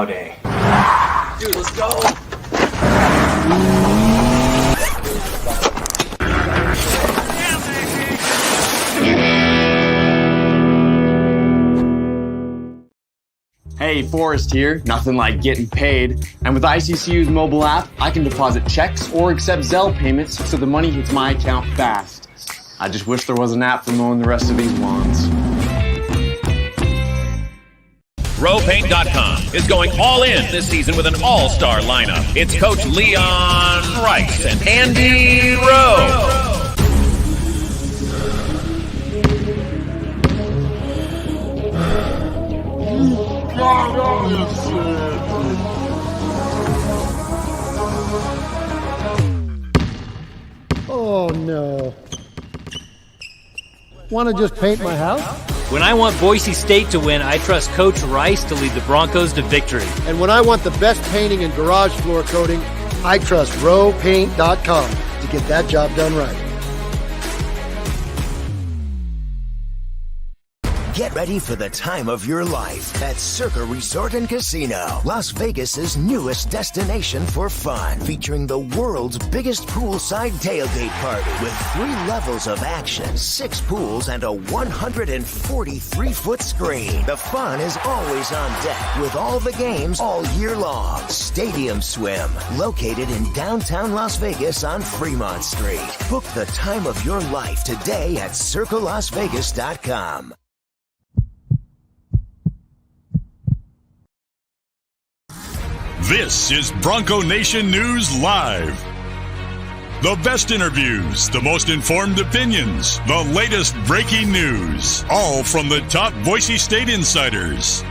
day. Dude, let's go. Hey, Forrest here. Nothing like getting paid. And with ICCU's mobile app, I can deposit checks or accept Zelle payments so the money hits my account fast. I just wish there was an app for mowing the rest of these lawns. RowPaint.com is going all in this season with an all-star lineup. It's Coach Leon Rice and Andy Rowe. Oh no. Want to just paint my house? When I want Boise State to win, I trust Coach Rice to lead the Broncos to victory. And when I want the best painting and garage floor coating, I trust RowPaint.com to get that job done right. Get ready for the time of your life at Circa Resort and Casino, Las Vegas's newest destination for fun, featuring the world's biggest poolside tailgate party with 3 levels of action, 6 pools, and a 143-foot screen. The fun is always on deck with all the games all year long. Stadium Swim, located in downtown Las Vegas on Fremont Street. Book the time of your life today at CircaLasVegas.com. This is Bronco Nation News Live. The best interviews, the most informed opinions, the latest breaking news, all from the top Boise State insiders.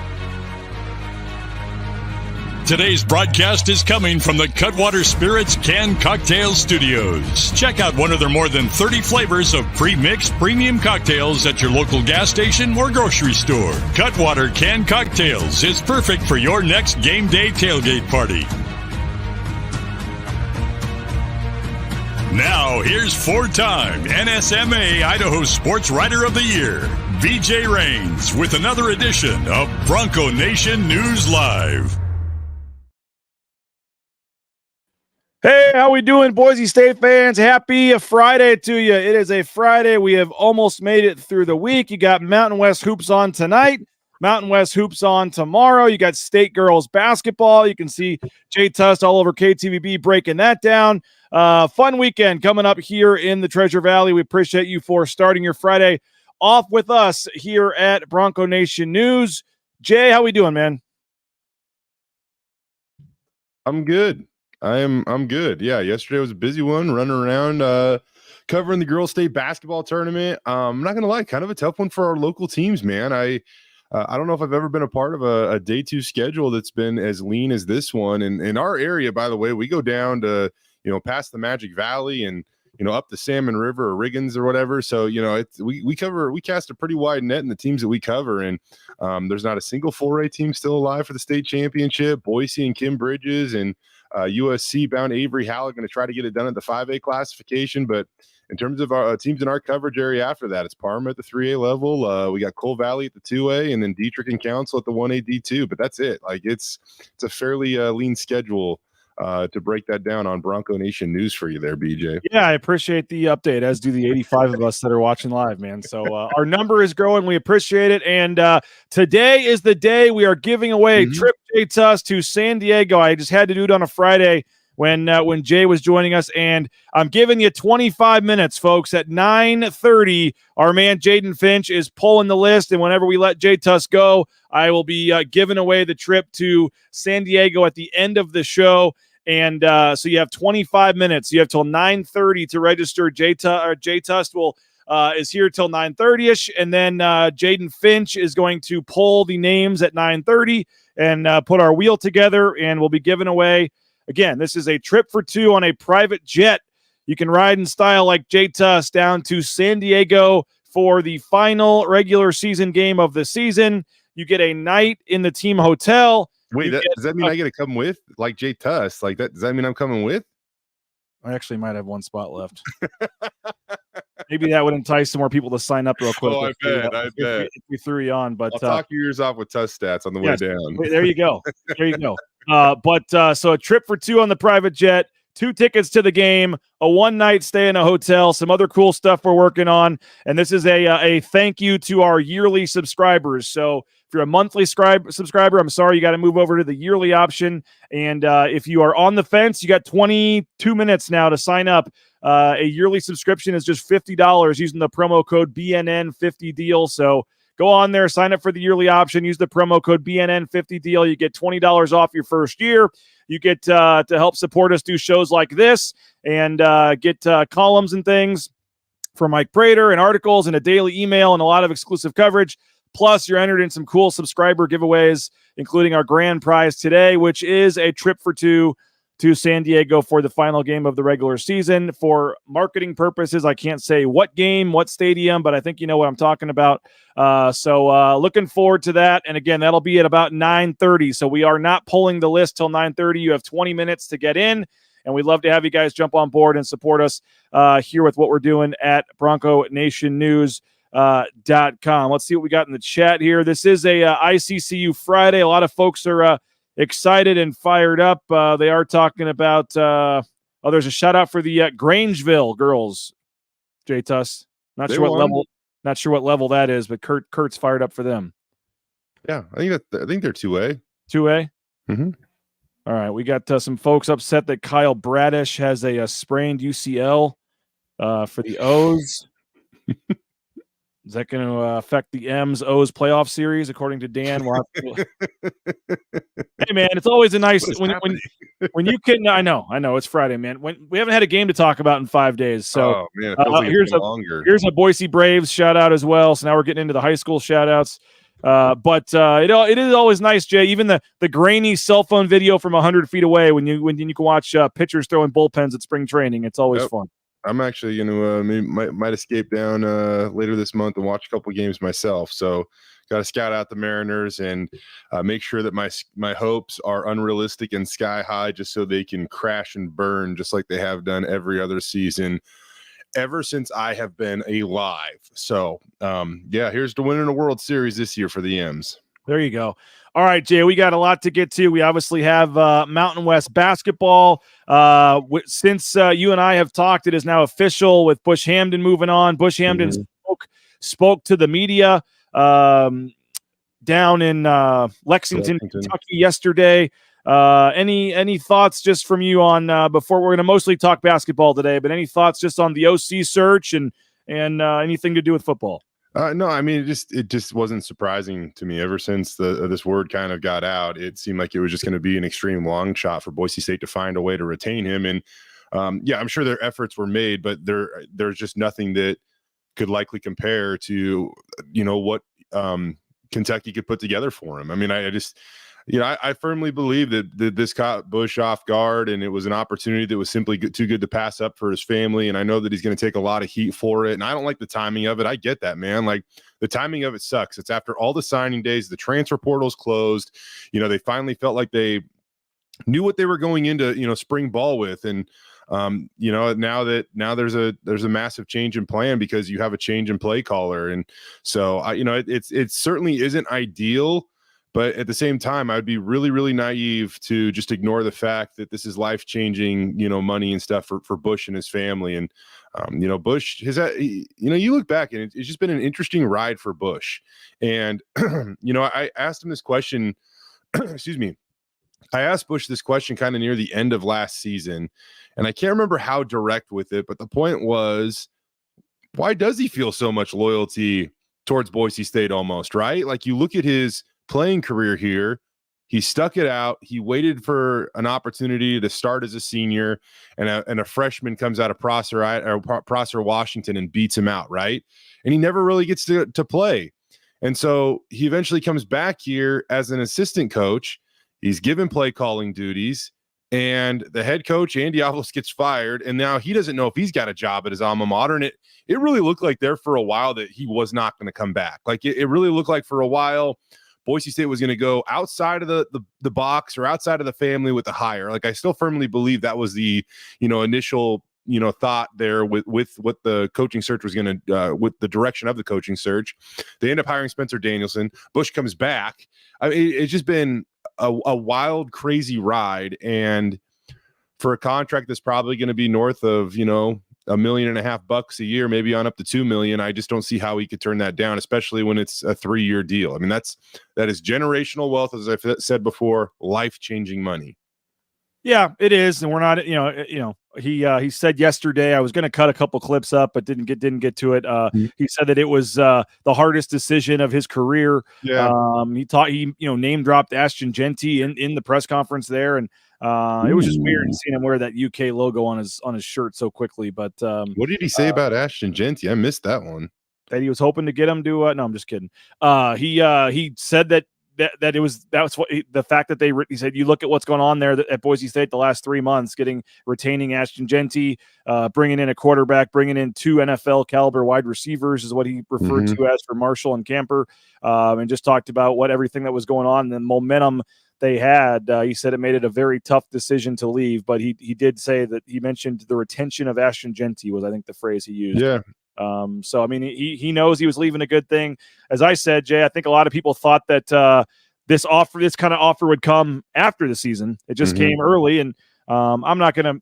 Today's broadcast is coming from the Cutwater Spirits Canned Cocktail Studios. Check out one of their more than 30 flavors of pre-mixed premium cocktails at your local gas station or grocery store. Cutwater Canned Cocktails is perfect for your next game day tailgate party. Now, here's 4-time NSMA Idaho Sports Writer of the Year, BJ Rains, with another edition of Bronco Nation News Live. Hey, how we doing, Boise State fans? Happy Friday to you. It is a Friday. We have almost made it through the week. You got Mountain West Hoops on tonight, Mountain West Hoops on tomorrow. You got State girls basketball. You can see Jay Tust all over KTVB breaking that down. Fun weekend coming up here in the Treasure Valley. We appreciate you for starting your Friday off with us here at Bronco Nation News. Jay, how we doing, man? I'm good. I'm good. Yeah, yesterday was a busy one, running around covering the girls' state basketball tournament. I'm not gonna lie, kind of a tough one for our local teams, man. I don't know if I've ever been a part of a day 2 schedule that's been as lean as this one. And in our area, by the way, we go down to past the Magic Valley and up the Salmon River or Riggins or whatever. So we cast a pretty wide net in the teams that we cover, and there's not a single 4A team still alive for the state championship. Boise and Kim Bridges and USC bound Avery Howell going to try to get it done at the 5A classification. But in terms of our teams in our coverage area after that, it's Parma at the 3A level. We got Coal Valley at the 2A, and then Dietrich and Council at the 1A D2. But that's it. Like it's a fairly lean schedule to break that down on Bronco Nation News for you there, BJ. Yeah, I appreciate the update, as do the 85 of us that are watching live, man. So our number is growing. We appreciate it. And today is the day we are giving away a trip, Jay Tust, to San Diego. I just had to do it on a Friday when Jay was joining us. And I'm giving you 25 minutes, folks. At 9:30, our man Jaden Finch is pulling the list. And whenever we let Jay Tust go, I will be giving away the trip to San Diego at the end of the show. And so you have 25 minutes. You have till 9:30 to register. Jay Tust is here till 9:30ish, and then Jaden Finch is going to pull the names at 9:30 and put our wheel together, and we'll be giving away. Again, this is a trip for 2 on a private jet. You can ride in style like Jay Tust down to San Diego for the final regular season game of the season. You get a night in the team hotel. Wait, does that mean I get to come with, like Jay Tust? Like that? Does that mean I'm coming with? I actually might have one spot left. maybe that would entice some more people to sign up real quick. Oh, I bet. If we threw you on, but I'll talk your ears off with Tust stats on the way down. There you go. There you go. So a trip for 2 on the private jet, 2 tickets to the game, a one-night stay in a hotel, some other cool stuff we're working on. And this is a thank you to our yearly subscribers. So if you're a monthly subscriber, I'm sorry, you got to move over to the yearly option. And if you are on the fence, you got 22 minutes now to sign up. A yearly subscription is just $50 using the promo code BNN50deal. So go on there, sign up for the yearly option, use the promo code BNN50deal. You get $20 off your first year. You get to help support us do shows like this and get columns and things from Mike Prater and articles and a daily email and a lot of exclusive coverage. Plus, you're entered in some cool subscriber giveaways, including our grand prize today, which is a trip for 2 to San Diego for the final game of the regular season. For marketing purposes, I can't say what game, what stadium, but I think you know what I'm talking about. So looking forward to that. And again, that'll be at about 9:30. So we are not pulling the list till 9:30. You have 20 minutes to get in. And we'd love to have you guys jump on board and support us here with what we're doing at BroncoNationNews.com. Let's see what we got in the chat here. This is a ICCU Friday. A lot of folks are excited and fired up. They are talking about there's a shout out for the Grangeville girls. Jay Tust. Not sure what level that is, but Kurt's fired up for them. Yeah, I think they're 2A. 2A? Mm-hmm. All right, we got some folks upset that Kyle Bradish has a sprained UCL for the O's. Is that going to affect the M's O's playoff series, according to Dan? Hey, man, it's always a nice when you can. I know, it's Friday, man. When we haven't had a game to talk about in 5 days, so it feels like here's a Boise Braves shout out as well. So now we're getting into the high school shout outs. But it is always nice, Jay. Even the grainy cell phone video from 100 feet away when you can watch pitchers throwing bullpens at spring training. It's always fun. I'm actually going to might escape down later this month and watch a couple games myself. So got to scout out the Mariners and make sure that my hopes are unrealistic and sky high, just so they can crash and burn, just like they have done every other season ever since I have been alive. So here's to winning a World Series this year for the M's. There you go. All right, Jay, we got a lot to get to. We obviously have Mountain West basketball. Since you and I have talked, it is now official with Bush Hamden moving on. Bush Hamden spoke to the media down in Lexington, Kentucky yesterday. Any thoughts just from you on before we're going to mostly talk basketball today, but any thoughts just on the OC search and anything to do with football? No, I mean, it just wasn't surprising to me. Ever since this word kind of got out, it seemed like it was just going to be an extreme long shot for Boise State to find a way to retain him. And I'm sure their efforts were made, but there's just nothing that could likely compare to what Kentucky could put together for him. I mean, I firmly believe that this caught Bush off guard, and it was an opportunity that was simply too good to pass up for his family. And I know that he's going to take a lot of heat for it. And I don't like the timing of it. I get that, man. Like, the timing of it sucks. It's after all the signing days, the transfer portal's closed. They finally felt like they knew what they were going into, spring ball with. And, now there's a massive change in plan because you have a change in play caller. And so, it certainly isn't ideal. But at the same time, I'd be really, really naive to just ignore the fact that this is life-changing, money and stuff for Bush and his family. And, Bush you look back and it's just been an interesting ride for Bush. And, I asked him this question, excuse me. I asked Bush this question kind of near the end of last season, and I can't remember how direct with it, but the point was, why does he feel so much loyalty towards Boise State almost, right? Like, you look at his playing career here, he stuck it out. He waited for an opportunity to start as a senior, and a freshman comes out of Prosser, Washington, and beats him out, right? And he never really gets to play. And so he eventually comes back here as an assistant coach. He's given play calling duties, and the head coach, Andy Avalos, gets fired. And now he doesn't know if he's got a job at his alma mater. And it really looked like there for a while that he was not going to come back. Like, it really looked like for a while Boise State was going to go outside of the box or outside of the family with the hire. Like, I still firmly believe that was the, initial thought there with what the coaching search was going to, with the direction of the coaching search. They end up hiring Spencer Danielson. Bush comes back. I mean, it's just been a wild, crazy ride. And for a contract that's probably going to be north of, $1.5 million a year, maybe on up to $2 million, I just don't see how he could turn that down, especially when it's a 3-year deal. I mean, that is generational wealth, as I've said before, life-changing money. Yeah, it is, and we're not. He said yesterday, I was going to cut a couple clips up, but didn't get to it. He said that it was the hardest decision of his career. Yeah. He name dropped Ashton Genty in the press conference there, and it was just weird seeing him wear that UK logo on his shirt so quickly. But what did he say about Ashton Genty? I missed that one. That he was hoping to get him to. No, I'm just kidding. He said that the fact that he said, you look at what's going on there at Boise State the last 3 months, retaining Ashton Genty, bringing in a quarterback, bringing in 2 NFL caliber wide receivers is what he referred to as for Marshall and Camper, and just talked about everything that was going on, the momentum they had. He said it made it a very tough decision to leave, but he did say that he mentioned the retention of Ashton Genty was, I think, the phrase he used. Yeah. So, I mean, he knows he was leaving a good thing. As I said, Jay, I think a lot of people thought that this kind of offer would come after the season. It just came early, and I'm not going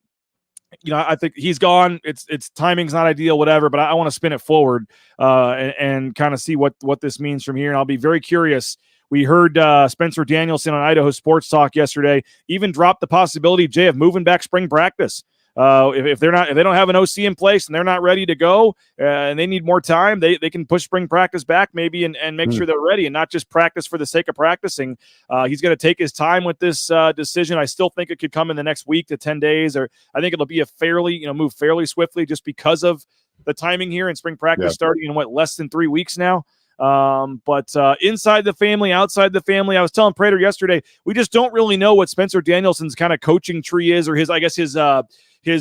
to, I think he's gone. It's timing's not ideal, whatever, but I want to spin it forward and kind of see what this means from here. And I'll be very curious. We heard Spencer Danielson on Idaho Sports Talk yesterday even drop the possibility, Jay, of moving back spring practice. If they don't have an OC in place and they're not ready to go and they need more time, they can push spring practice back maybe and make sure they're ready and not just practice for the sake of practicing. He's going to take his time with this decision. I still think it could come in the next week to 10 days, or I think it'll be move fairly swiftly just because of the timing here and spring practice starting in less than 3 weeks now. But inside the family, outside the family, I was telling Prater yesterday, we just don't really know what Spencer Danielson's kind of coaching tree is, or his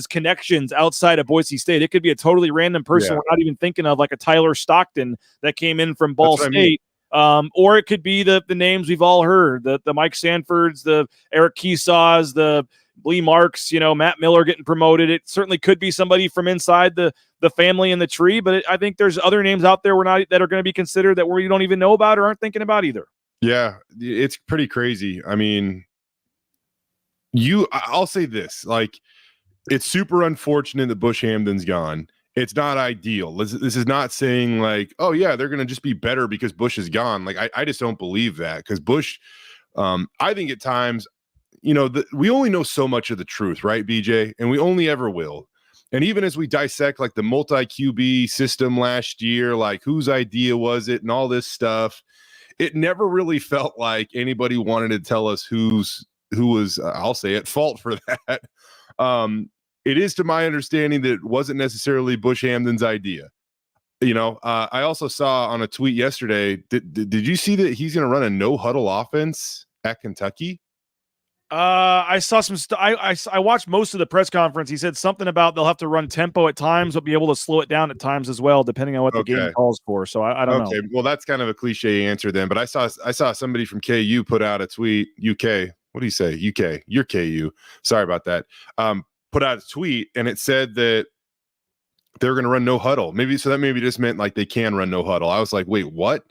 connections outside of Boise State. It could be a totally random person we're not even thinking of, like a Tyler Stockton that came in from Ball State. Or it could be the names we've all heard, the Mike Sanfords, the Eric Keesaws, the Lee Marks, Matt Miller getting promoted. It certainly could be somebody from inside the family and the tree, but I think there's other names out there that are going to be considered that we don't even know about or aren't thinking about either. Yeah, it's pretty crazy. I mean, I'll say this, it's super unfortunate that Bush Hamden's gone. It's not ideal. This is not saying oh yeah, they're going to just be better because Bush is gone. I just don't believe that, because Bush, I think at times, we only know so much of the truth, right, BJ? And we only ever will. And even as we dissect the multi-QB system last year, whose idea was it and all this stuff, it never really felt like anybody wanted to tell us who was, I'll say, at fault for that. It is, to my understanding, that it wasn't necessarily Bush Hamden's idea. I also saw on a tweet yesterday, did you see that he's going to run a no-huddle offense at Kentucky? I saw some stuff. I watched most of the press conference. He said something about they'll have to run tempo at times, but be able to slow it down at times as well, depending on what the game calls for. So I don't know. Okay, well, that's kind of a cliche answer then. But I saw somebody from KU put out a tweet. UK, what do you say? UK, you're KU. Sorry about that. Put out a tweet, and it said that they're going to run no huddle. Maybe that just meant they can run no huddle. I was like, wait, what?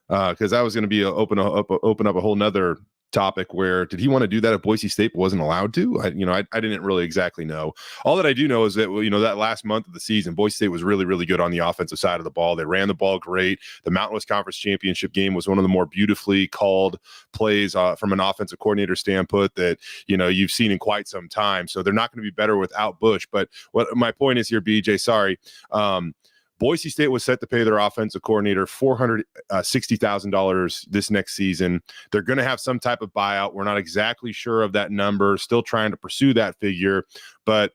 Because I was going to be open up a whole nother topic where did he want to do that at Boise State but wasn't allowed to? I didn't really exactly know. All that I do know is that that last month of the season, Boise State was really, really good on the offensive side of the ball. They ran the ball great. The Mountain West Conference Championship game was one of the more beautifully called plays from an offensive coordinator standpoint that you've seen in quite some time. So they're not going to be better without Bush. But what my point is here, BJ, sorry. Boise State was set to pay their offensive coordinator $460,000 this next season. They're going to have some type of buyout. We're not exactly sure of that number, still trying to pursue that figure, but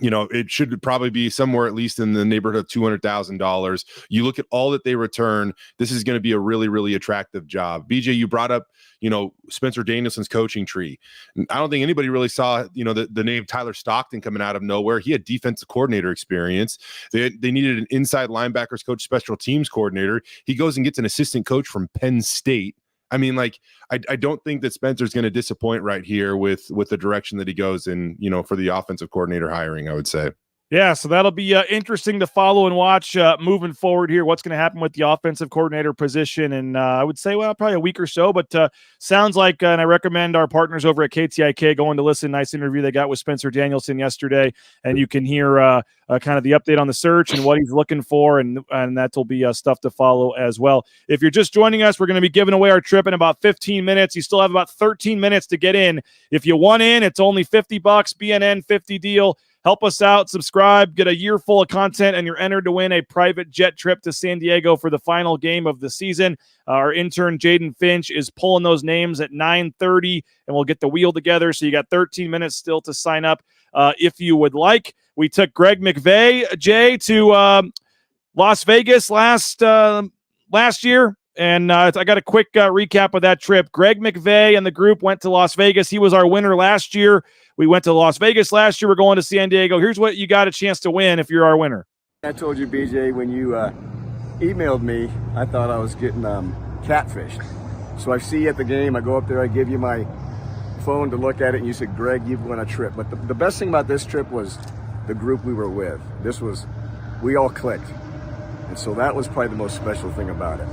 it should probably be somewhere at least in the neighborhood of $200,000. You look at all that they return, this is going to be a really, really attractive job. BJ, you brought up, Spencer Danielson's coaching tree. I don't think anybody really saw, the name Tyler Stockton coming out of nowhere. He had defensive coordinator experience. They needed an inside linebackers coach, special teams coordinator. He goes and gets an assistant coach from Penn State. I mean, I don't think that Spencer's going to disappoint right here with the direction that he goes in, for the offensive coordinator hiring, I would say. Yeah, so that'll be interesting to follow and watch moving forward here. What's going to happen with the offensive coordinator position? And I would say, well, probably a week or so, but sounds like, and I recommend our partners over at KTIK going to listen. Nice interview they got with Spencer Danielson yesterday, and you can hear kind of the update on the search and what he's looking for, and that will be stuff to follow as well. If you're just joining us, we're going to be giving away our trip in about 15 minutes. You still have about 13 minutes to get in. If you want in, it's only $50, BNN 50 deal. Help us out, subscribe, get a year full of content, and you're entered to win a private jet trip to San Diego for the final game of the season. Our intern, Jaden Finch, is pulling those names at 9:30, and we'll get the wheel together. So you got 13 minutes still to sign up if you would like. We took Greg McVay, Jay, to Las Vegas last year. And I got a quick recap of that trip. Greg McVay and the group went to Las Vegas. He was our winner last year. We went to Las Vegas last year. We're going to San Diego. Here's what you got a chance to win if you're our winner. I told you, BJ, when you emailed me, I thought I was getting catfished. So I see you at the game. I go up there. I give you my phone to look at it, and you said, Greg, you've won a trip. But the best thing about this trip was the group we were with. We all clicked. And so that was probably the most special thing about it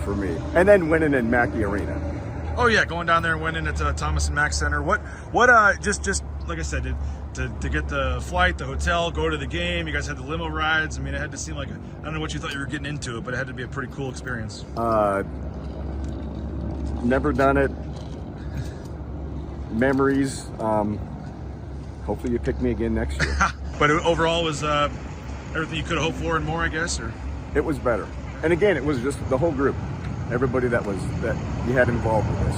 for me. And then winning in Mackey Arena. Oh yeah, going down there and winning at Thomas and Mack Center. What just like I said, to get the flight, the hotel, go to the game. You guys had the limo rides. I mean, it had to seem like I don't know what you thought you were getting into, but it had to be a pretty cool experience. Never done it. Memories. Hopefully you pick me again next year. But overall, was everything you could have hoped for and more, I guess, or? It was better. And again, it was just the whole group. Everybody that you had involved with this.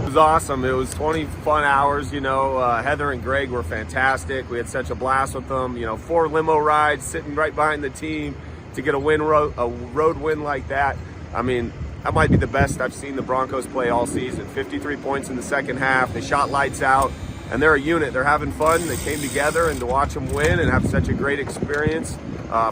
It was awesome. It was 20 fun hours, Heather and Greg were fantastic. We had such a blast with them. 4 limo rides, sitting right behind the team to get a road win like that. I mean, that might be the best I've seen the Broncos play all season. 53 points in the second half. They shot lights out, and they're a unit. They're having fun. They came together, and to watch them win and have such a great experience,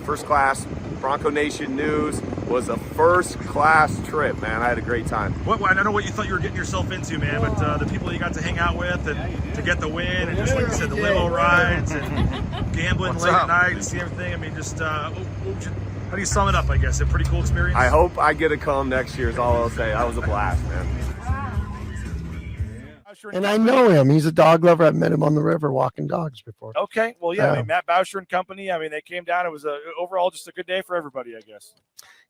first class. Bronco Nation News was a first-class trip, man. I had a great time. I don't know what you thought you were getting yourself into, man, but the people you got to hang out with and to get the win, and just like you said, the limo rides and gambling late at night and see everything. I mean, just how do you sum it up, I guess? A pretty cool experience? I hope I get to come next year is all I'll say. That was a blast, man. And I know him. He's a dog lover. I've met him on the river walking dogs before. Okay. Well, yeah. I mean, Matt Boucher and company. I mean, they came down. It was overall just a good day for everybody, I guess.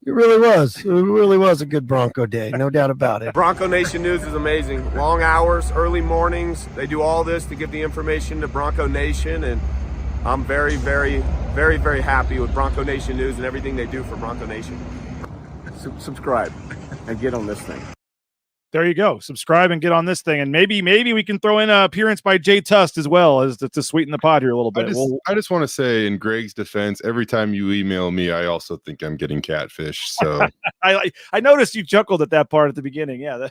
It really was. It really was a good Bronco day. No doubt about it. Bronco Nation News is amazing. Long hours, early mornings. They do all this to give the information to Bronco Nation. And I'm very, very, very, very happy with Bronco Nation News and everything they do for Bronco Nation. Subscribe and get on this thing. There you go. Subscribe and get on this thing. And maybe we can throw in an appearance by Jay Tust as well as to sweeten the pot here a little bit. I just want to say, in Greg's defense, every time you email me, I also think I'm getting catfish. So I noticed you chuckled at that part at the beginning. Yeah.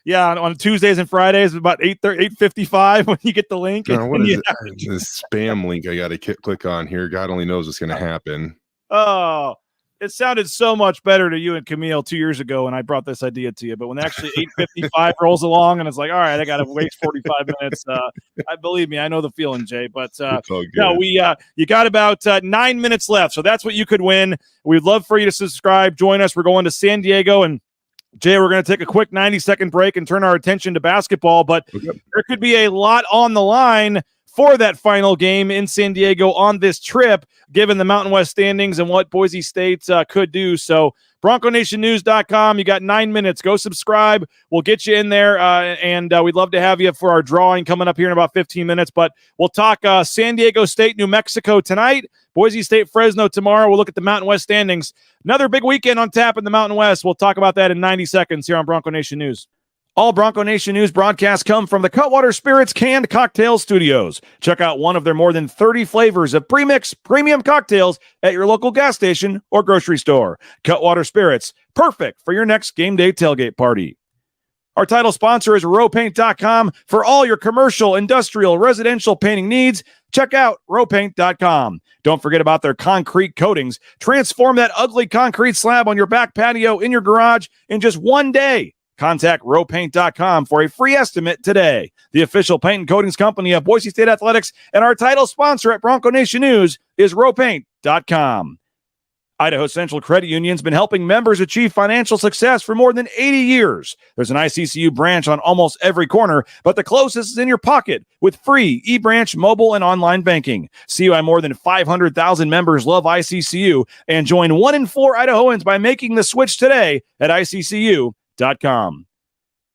Yeah, on Tuesdays and Fridays, about 8:55 when you get the link. What is this spam link I got to click on here? God only knows what's going to happen. Oh, it sounded so much better to you and Camille 2 years ago when I brought this idea to you. But when actually 8:55 rolls along and it's like, all right, I got to wait 45 minutes. I believe me, I know the feeling, Jay. But no, you got about 9 minutes left, so that's what you could win. We'd love for you to subscribe, join us. We're going to San Diego, and Jay, we're going to take a quick 90-second break and turn our attention to basketball. But there could be a lot on the line for that final game in San Diego on this trip, given the Mountain West standings and what Boise State could do. So BroncoNationNews.com, you got 9 minutes. Go subscribe. We'll get you in there, and we'd love to have you for our drawing coming up here in about 15 minutes. But we'll talk San Diego State, New Mexico tonight, Boise State, Fresno tomorrow. We'll look at the Mountain West standings. Another big weekend on tap in the Mountain West. We'll talk about that in 90 seconds here on Bronco Nation News. All Bronco Nation News broadcasts come from the Cutwater Spirits Canned Cocktail Studios. Check out one of their more than 30 flavors of pre-mix premium cocktails at your local gas station or grocery store. Cutwater Spirits, perfect for your next game day tailgate party. Our title sponsor is rowpaint.com. For all your commercial, industrial, residential painting needs, check out rowpaint.com. Don't forget about their concrete coatings. Transform that ugly concrete slab on your back patio in your garage in just one day. Contact rowpaint.com for a free estimate today. The official paint and coatings company of Boise State Athletics and our title sponsor at Bronco Nation News is rowpaint.com. Idaho Central Credit Union's been helping members achieve financial success for more than 80 years. There's an ICCU branch on almost every corner, but the closest is in your pocket with free eBranch mobile and online banking. CUI more than 500,000 members love ICCU and join 1 in 4 Idahoans by making the switch today at ICCU.com.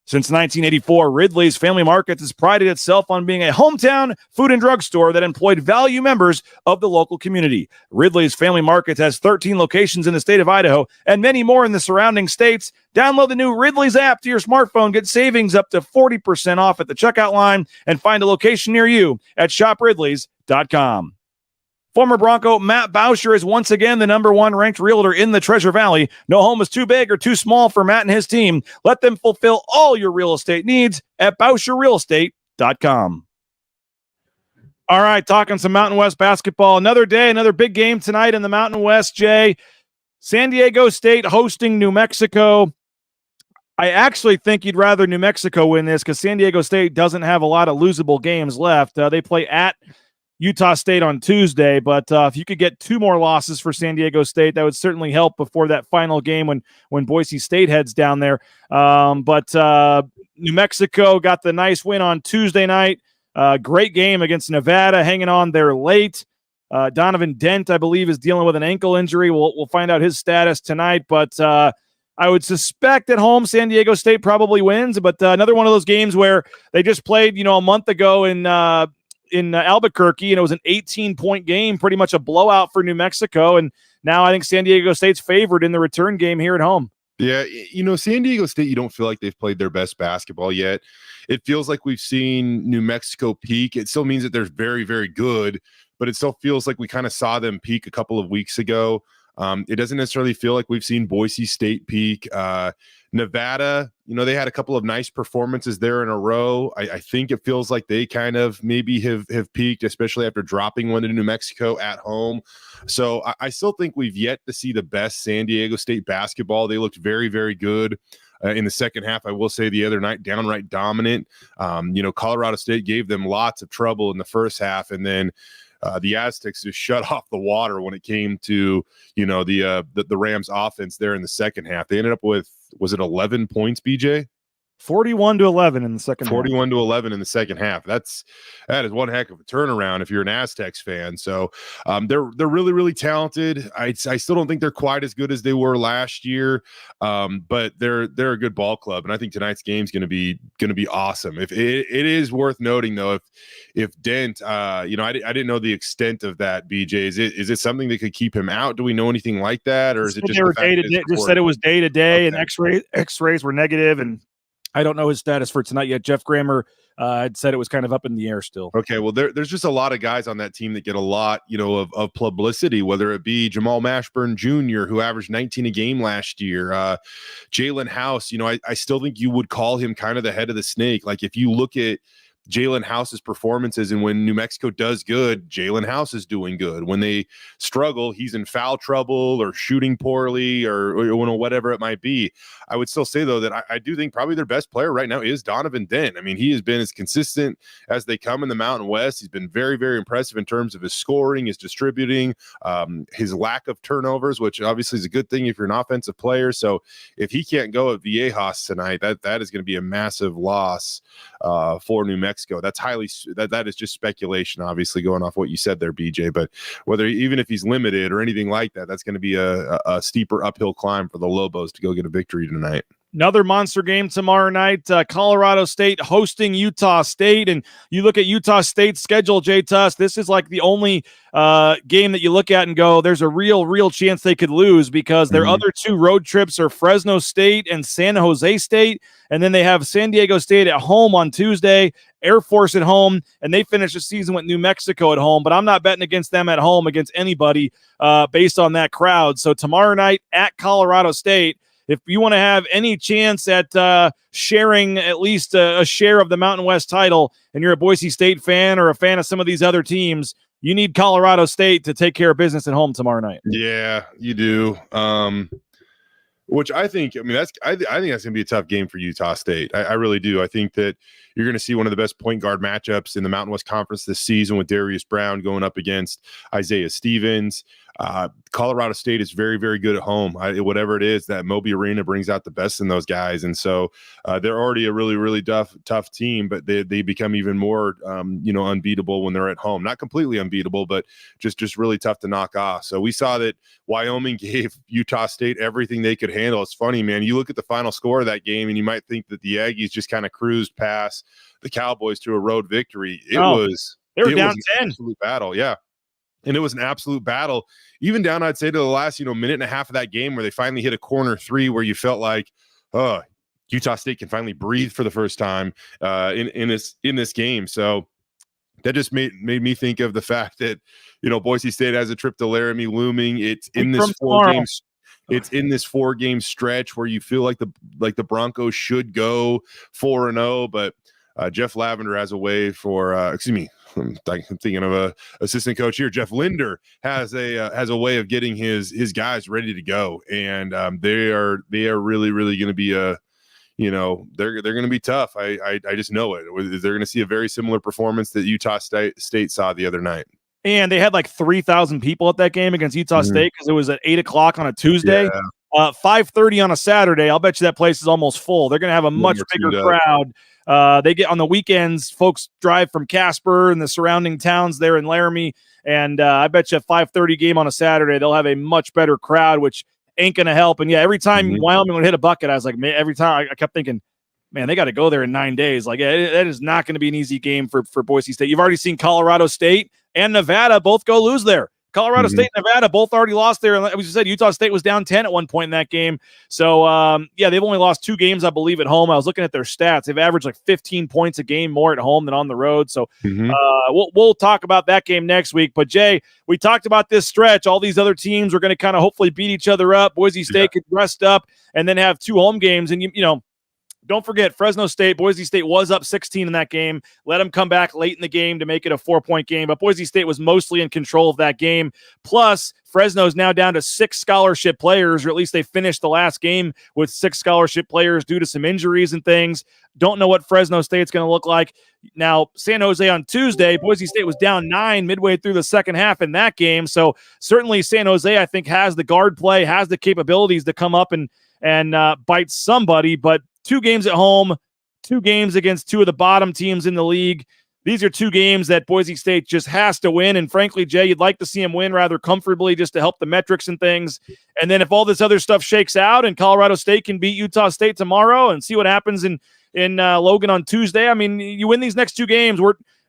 Since 1984, Ridley's Family Markets has prided itself on being a hometown food and drug store that employed value members of the local community. Ridley's Family Markets has 13 locations in the state of Idaho and many more in the surrounding states. Download the new Ridley's app to your smartphone, get savings up to 40% off at the checkout line, and find a location near you at shopridleys.com. Former Bronco Matt Bauscher is once again the number 1 ranked realtor in the Treasure Valley. No home is too big or too small for Matt and his team. Let them fulfill all your real estate needs at BauscherRealEstate.com. All right, talking some Mountain West basketball. Another day, another big game tonight in the Mountain West, Jay. San Diego State hosting New Mexico. I actually think you'd rather New Mexico win this because San Diego State doesn't have a lot of losable games left. They play at Utah State on Tuesday, but if you could get 2 more losses for San Diego State, that would certainly help before that final game when Boise State heads down there. But New Mexico got the nice win on Tuesday night. Great game against Nevada, hanging on there late. Donovan Dent, I believe, is dealing with an ankle injury. We'll find out his status tonight, but I would suspect at home San Diego State probably wins, but another one of those games where they just played, a month ago in Albuquerque, and it was an 18-point game, pretty much a blowout for New Mexico. And now I think San Diego State's favored in the return game here at home. Yeah, San Diego State, you don't feel like they've played their best basketball yet. It feels like we've seen New Mexico peak. It still means that they're very, very good, but it still feels like we kind of saw them peak a couple of weeks ago. It doesn't necessarily feel like we've seen Boise State peak. Nevada, they had a couple of nice performances there in a row. I think it feels like they kind of maybe have peaked, especially after dropping one to New Mexico at home. So I still think we've yet to see the best San Diego State basketball. They looked very, very good in the second half. I will say the other night, downright dominant. Colorado State gave them lots of trouble in the first half, and then the Aztecs just shut off the water when it came to, the Rams offense there in the second half. They ended up with, was it 11 points, BJ? 41-11 in the second half. 41-11 in the second half. That is one heck of a turnaround if you're an Aztecs fan. So they're really, really talented. I still don't think they're quite as good as they were last year, but they're a good ball club, and I think tonight's game's going to be awesome. If it is worth noting though, if Dent, I didn't know the extent of that. BJ, is it something that could keep him out? Do we know anything like that, or is it just day to day? Just said it was day to day, and X-rays were negative, and I don't know his status for tonight yet. Jeff Grammer had said it was kind of up in the air still. Okay, well, there's just a lot of guys on that team that get a lot, of publicity, whether it be Jamal Mashburn Jr., who averaged 19 a game last year, Jalen House. I still think you would call him kind of the head of the snake. Like if you look at Jalen House's performances, and when New Mexico does good, Jalen House is doing good. When they struggle, he's in foul trouble or shooting poorly or whatever it might be. I would still say, though, that I do think probably their best player right now is Donovan Dent. I mean, he has been as consistent as they come in the Mountain West. He's been very, very impressive in terms of his scoring, his distributing, his lack of turnovers, which obviously is a good thing if you're an offensive player. So if he can't go at Viejas tonight, that is going to be a massive loss for New Mexico. That's that is just speculation, obviously, going off what you said there, BJ. But even if he's limited or anything like that, that's going to be a steeper uphill climb for the Lobos to go get a victory tonight. Another monster game tomorrow night. Colorado State hosting Utah State. And you look at Utah State's schedule, Jay Tust, this is like the only game that you look at and go, there's a real chance they could lose, because their other 2 road trips are Fresno State and San Jose State. And then they have San Diego State at home on Tuesday, Air Force at home, and they finish the season with New Mexico at home. But I'm not betting against them at home against anybody based on that crowd. So tomorrow night at Colorado State, if you want to have any chance at sharing at least a share of the Mountain West title, and you're a Boise State fan or a fan of some of these other teams, you need Colorado State to take care of business at home tomorrow night. Yeah, you do. Which I think I think that's gonna be a tough game for Utah State. I really do. I think that you're gonna see one of the best point guard matchups in the Mountain West Conference this season with Darius Brown going up against Isaiah Stevens. Colorado State is very, very good at home. Whatever it is, that Moby Arena brings out the best in those guys, and so they're already a really, really tough team. But they become even more, unbeatable when they're at home. Not completely unbeatable, but just really tough to knock off. So we saw that Wyoming gave Utah State everything they could handle. It's funny, man. You look at the final score of that game, and you might think that the Aggies just kind of cruised past the Cowboys to a road victory. They were down 10. Absolute battle, yeah. And it was an absolute battle, even down, I'd say, to the last, minute and a half of that game where they finally hit a corner three where you felt like, Utah State can finally breathe for the first time in this game. So that just made me think of the fact that, Boise State has a trip to Laramie looming. It's in this 4 games. It's in this 4-game stretch where you feel like the Broncos should go 4-0, but Jeff Lavender has a way for I'm thinking of a assistant coach here. Jeff Linder has a way of getting his guys ready to go, and they are really, really going to be they're going to be tough. I just know it. They're going to see a very similar performance that Utah State saw the other night. And they had like 3,000 people at that game against Utah State because it was at 8:00 on a Tuesday. Yeah. 5:30 on a Saturday. I'll bet you that place is almost full. They're going to have a much bigger crowd. They get on the weekends, folks drive from Casper and the surrounding towns there in Laramie. And I bet you a 5:30 game on a Saturday, they'll have a much better crowd, which ain't going to help. And yeah, every time Wyoming would hit a bucket, I was like, man, every time I kept thinking, man, they got to go there in 9 days. Like, that is not going to be an easy game for Boise State. You've already seen Colorado State and Nevada both go lose there. Colorado State and Nevada both already lost there. And as you said, Utah State was down 10 at one point in that game. So, they've only lost 2 games, I believe, at home. I was looking at their stats. They've averaged like 15 points a game more at home than on the road. So we'll talk about that game next week. But, Jay, we talked about this stretch. All these other teams are going to kind of hopefully beat each other up. Boise State could rest up and then have 2 home games. And, don't forget, Fresno State, Boise State was up 16 in that game. Let them come back late in the game to make it a 4-point game. But Boise State was mostly in control of that game. Plus, Fresno's now down to 6 scholarship players, or at least they finished the last game with 6 scholarship players due to some injuries and things. Don't know what Fresno State's going to look like. Now, San Jose on Tuesday, Boise State was down 9 midway through the second half in that game. So certainly San Jose, I think, has the guard play, has the capabilities to come up and bite somebody. But 2 games at home, 2 games against 2 of the bottom teams in the league. These are 2 games that Boise State just has to win. And frankly, Jay, you'd like to see them win rather comfortably just to help the metrics and things. And then if all this other stuff shakes out and Colorado State can beat Utah State tomorrow and see what happens in Logan on Tuesday, I mean, you win these next 2 games.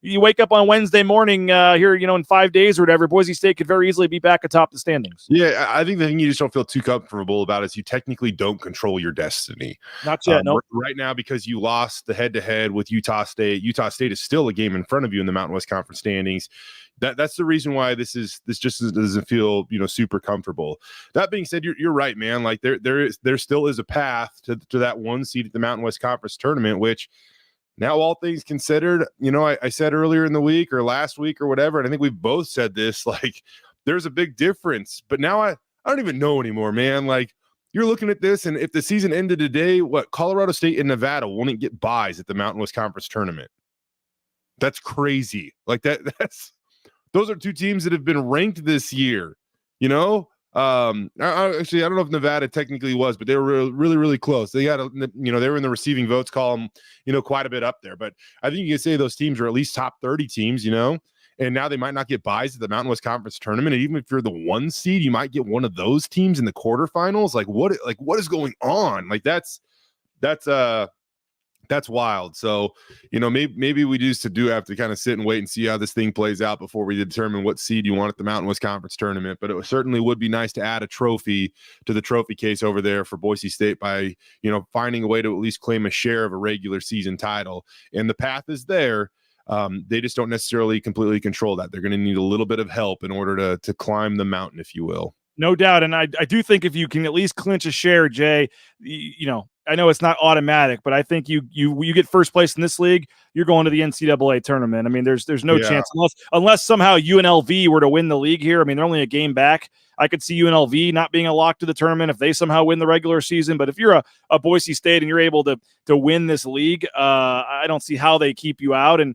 You wake up on Wednesday morning here, in 5 days or whatever, Boise State could very easily be back atop the standings. Yeah, I think the thing you just don't feel too comfortable about is you technically don't control your destiny. Not yet, no. Right now, because you lost the head-to-head with Utah State is still a game in front of you in the Mountain West Conference standings. That's the reason why this just doesn't feel super comfortable. That being said, you're right, man. Like there still is a path to that 1 seed at the Mountain West Conference tournament, which. Now, all things considered, I said earlier in the week or last week or whatever, and I think we both said this, like, there's a big difference. But now I don't even know anymore, man. Like, you're looking at this, and if the season ended today, Colorado State and Nevada wouldn't get buys at the Mountain West Conference tournament. That's crazy. Like, those are 2 teams that have been ranked this year, Actually, I don't know if Nevada technically was, but they were really, really close. They got, they were in the receiving votes column, quite a bit up there. But I think you can say those teams are at least top 30 teams, and now they might not get buys at the Mountain West Conference tournament. And even if you're the 1 seed, you might get one of those teams in the quarterfinals. Like what is going on? Like that's wild. So, maybe we just do have to kind of sit and wait and see how this thing plays out before we determine what seed you want at the Mountain West Conference tournament. But it certainly would be nice to add a trophy to the trophy case over there for Boise State by, finding a way to at least claim a share of a regular season title. And the path is there. They just don't necessarily completely control that. They're going to need a little bit of help in order to climb the mountain, if you will. No doubt. And I do think if you can at least clinch a share, Jay, I know it's not automatic, but I think you get first place in this league, you're going to the NCAA tournament. I mean, there's no chance unless somehow UNLV were to win the league here. I mean, they're only a game back. I could see UNLV not being a lock to the tournament if they somehow win the regular season. But if you're a Boise State and you're able to win this league, I don't see how they keep you out. And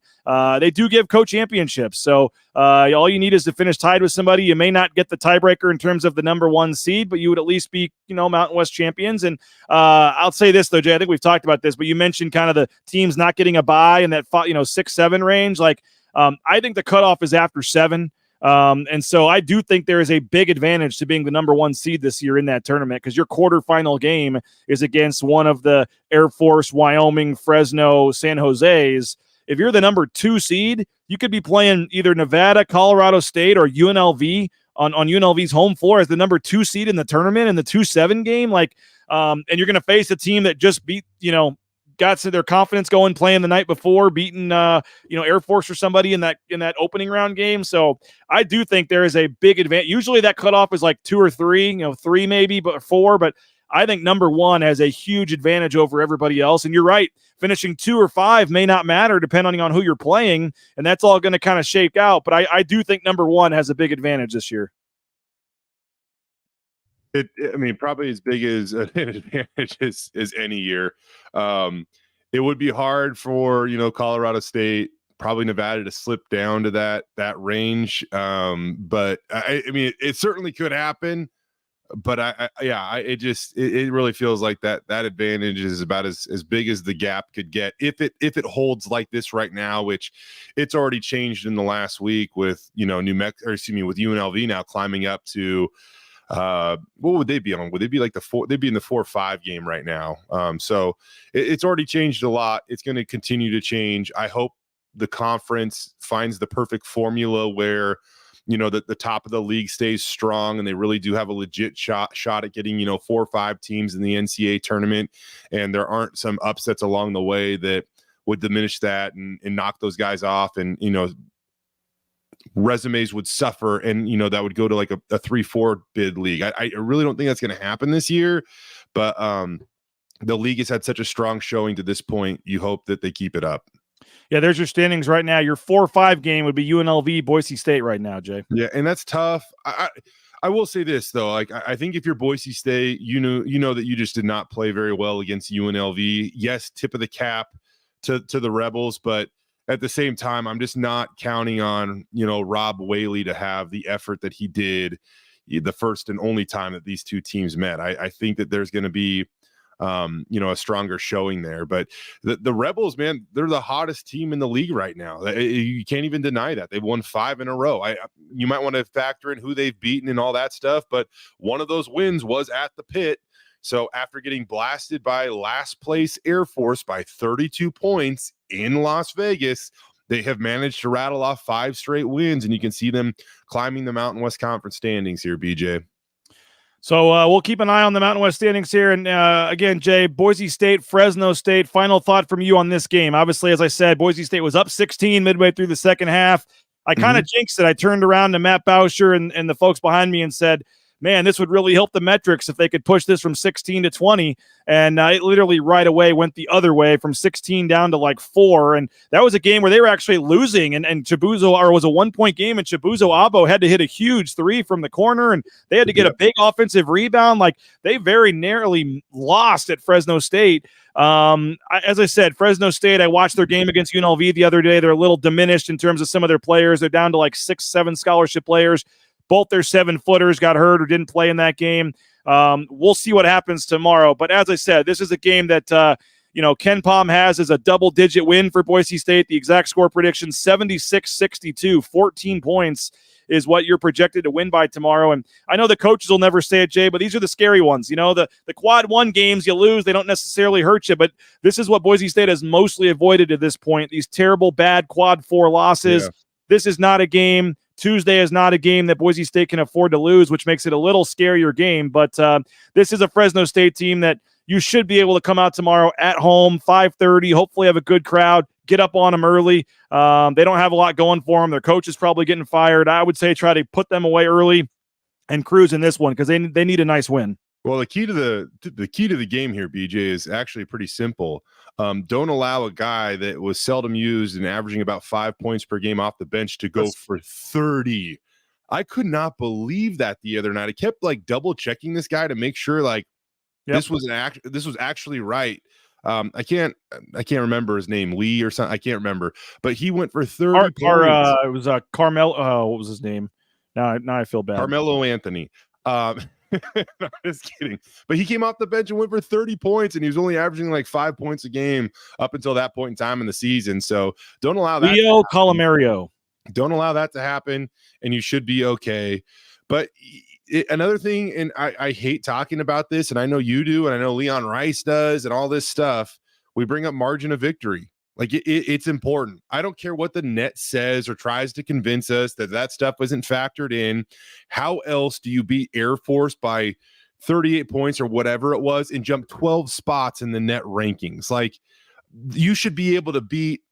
they do give co-championships. So all you need is to finish tied with somebody. You may not get the tiebreaker in terms of the number one seed, but you would at least be, Mountain West champions. And I'll say this, though, Jay, I think we've talked about this, but you mentioned kind of the teams not getting a bye in that 6-7 range. Like, I think the cutoff is after 7. And so I do think there is a big advantage to being the number one seed this year in that tournament, because your quarterfinal game is against one of the Air Force, Wyoming, Fresno, San Jose's. If you're the number 2 seed, you could be playing either Nevada, Colorado State, or UNLV on UNLV's home floor as the number 2 seed in the tournament in the 2-7 game. Like, and you're going to face a team that just beat, got their confidence going playing the night before, beating Air Force or somebody in that opening round game. So I do think there is a big advantage. Usually that cutoff is like 2 or 3, 3 maybe, but 4. But I think number 1 has a huge advantage over everybody else. And you're right, finishing 2 or 5 may not matter depending on who you're playing, and that's all going to kind of shake out. But I do think number 1 has a big advantage this year. Probably as big as an advantage as any year. It would be hard for, Colorado State, probably Nevada to slip down to that range. But it certainly could happen. But it really feels like that advantage is about as big as the gap could get if it holds like this right now, which it's already changed in the last week with with UNLV now climbing up to what would they be on? Would they be like they'd be in the 4-5 game right now. So it's already changed a lot. It's going to continue to change. I hope the conference finds the perfect formula where the top of the league stays strong and they really do have a legit shot at getting 4 or 5 teams in the NCAA tournament, and there aren't some upsets along the way that would diminish that and knock those guys off, and resumes would suffer, and that would go to like a 3-4 bid league. I really don't think that's going to happen this year, but the league has had such a strong showing to this point. You hope that they keep it up. Yeah, there's your standings right now. Your 4-5 game would be UNLV, Boise State right now, Jay. Yeah, and that's tough. I will say this though, like I think if you're Boise State, you know that you just did not play very well against UNLV. Yes, tip of the cap to the Rebels, but at the same time, I'm just not counting on Rob Whaley to have the effort that he did the first and only time that these two teams met. I think that there's going to be a stronger showing there, but the Rebels, man, they're the hottest team in the league right now. You can't even deny that. They've won 5 in a row. You might want to factor in who they've beaten and all that stuff, but one of those wins was at the Pit. So after getting blasted by last place Air Force by 32 points in Las Vegas, they have managed to rattle off 5 straight wins, and you can see them climbing the Mountain West Conference standings here, BJ. So we'll keep an eye on the Mountain West standings here. And again, Jay, Boise State, Fresno State, final thought from you on this game. Obviously, as I said, Boise State was up 16 midway through the second half. I kind of jinxed it. I turned around to Matt Bauscher and the folks behind me and said, man, this would really help the metrics if they could push this from 16 to 20. And it literally right away went the other way from 16 down to like 4. And that was a game where they were actually losing. And Chibuzo, or it was a 1-point game, and Chibuzo Abo had to hit a huge 3 from the corner, and they had to get a big offensive rebound. Like, they very narrowly lost at Fresno State. As I said, Fresno State, I watched their game against UNLV the other day. They're a little diminished in terms of some of their players. They're down to like 6-7 scholarship players. Both their 7-footers got hurt or didn't play in that game. We'll see what happens tomorrow. But as I said, this is a game that, Ken Pom has as a double-digit win for Boise State. The exact score prediction, 76-62, 14 points is what you're projected to win by tomorrow. And I know the coaches will never say it, Jay, but these are the scary ones. The quad 1 games you lose, they don't necessarily hurt you, but this is what Boise State has mostly avoided at this point, these terrible, bad quad 4 losses. Yeah. This is not a game. Tuesday is not a game that Boise State can afford to lose, which makes it a little scarier game. But this is a Fresno State team that you should be able to come out tomorrow at home, 5:30, hopefully have a good crowd, get up on them early. They don't have a lot going for them. Their coach is probably getting fired. I would say try to put them away early and cruise in this one because they need a nice win. Well, the key to the game here, BJ, is actually pretty simple. Don't allow a guy that was seldom used and averaging about 5 points per game off the bench to go for 30 I could not believe that the other night. I kept like double checking this guy to make sure like this was actually right. I can't remember his name, Lee or something. I can't remember, but he went for 30 points. It was Carmelo. What was his name? Now I feel bad. Carmelo Anthony. No, just kidding. But he came off the bench and went for 30 points, and he was only averaging like 5 points a game up until that point in time in the season. So don't allow that. Leo Colomario. Don't allow that to happen, and you should be okay. But another thing, and I hate talking about this, and I know you do, and I know Leon Rice does, and all this stuff. We bring up margin of victory. Like it's important. I don't care what the net says or tries to convince us that stuff isn't factored in. How else do you beat Air Force by 38 points or whatever it was and jump 12 spots in the net rankings? Like you should be able to beat,